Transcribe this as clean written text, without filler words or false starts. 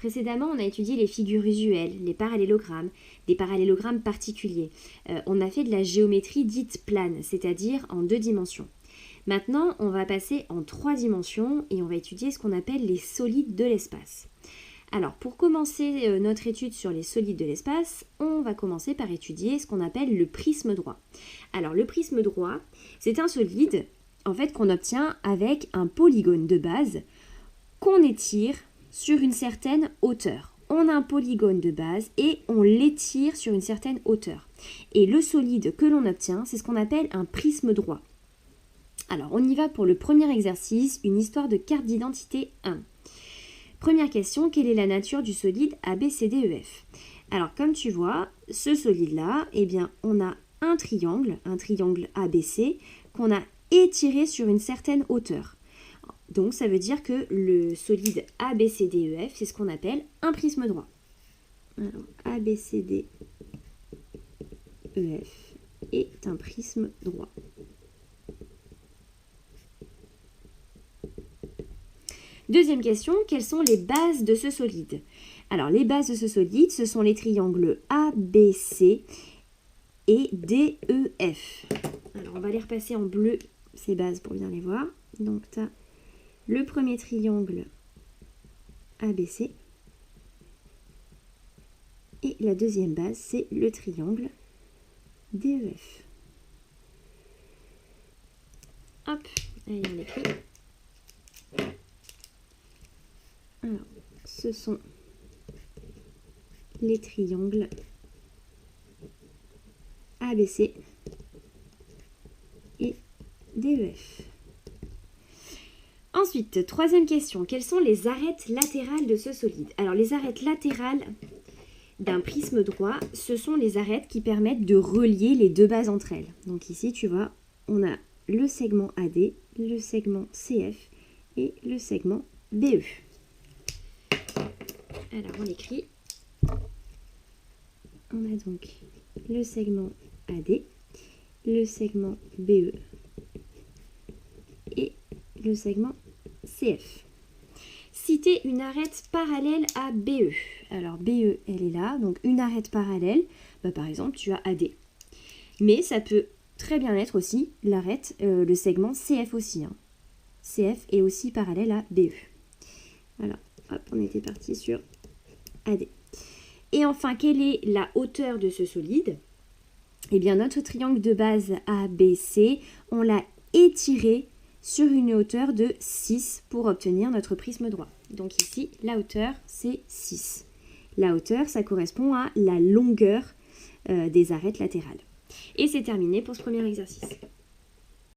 Précédemment, on a étudié les figures usuelles, les parallélogrammes, des parallélogrammes particuliers. On a fait de la géométrie dite plane, c'est-à-dire en 2 dimensions. Maintenant, on va passer en 3 dimensions et on va étudier ce qu'on appelle les solides de l'espace. Alors, pour commencer notre étude sur les solides de l'espace, on va commencer par étudier ce qu'on appelle le prisme droit. Alors, le prisme droit, c'est un solide, en fait, qu'on obtient avec un polygone de base qu'on étire sur une certaine hauteur. On a un polygone de base et on l'étire sur une certaine hauteur. Et le solide que l'on obtient, c'est ce qu'on appelle un prisme droit. Alors, on y va pour le premier exercice, une histoire de carte d'identité 1. Première question, quelle est la nature du solide ABCDEF? Alors, comme tu vois, ce solide-là, eh bien, on a un triangle ABC, qu'on a étiré sur une certaine hauteur. Donc, ça veut dire que le solide ABCDEF, c'est ce qu'on appelle un prisme droit. Alors, ABCDEF est un prisme droit. Deuxième question, quelles sont les bases de ce solide? Alors, les bases de ce solide, ce sont les triangles ABC et DEF. Alors, on va les repasser en bleu, ces bases, pour bien les voir. Donc, tu as le premier triangle ABC et la deuxième base, c'est le triangle DEF. Hop, allez, on l'écrit. Alors, ce sont les triangles ABC et DEF. Ensuite, troisième question, quelles sont les arêtes latérales de ce solide? Alors, les arêtes latérales d'un prisme droit, ce sont les arêtes qui permettent de relier les deux bases entre elles. Donc ici, tu vois, on a le segment AD, le segment CF et le segment BE. Alors, on l'écrit. On a donc le segment AD, le segment BE et le segment CF. Citer une arête parallèle à BE. Alors, BE, elle est là. Donc, une arête parallèle, par exemple, tu as AD. Mais ça peut très bien être aussi l'arête, le segment CF aussi. CF est aussi parallèle à BE. Alors, hop, on était parti sur AD. Et enfin, quelle est la hauteur de ce solide? Eh bien, notre triangle de base ABC, on l'a étiré sur une hauteur de 6 pour obtenir notre prisme droit. Donc ici, la hauteur, c'est 6. La hauteur, ça correspond à la longueur des arêtes latérales. Et c'est terminé pour ce premier exercice.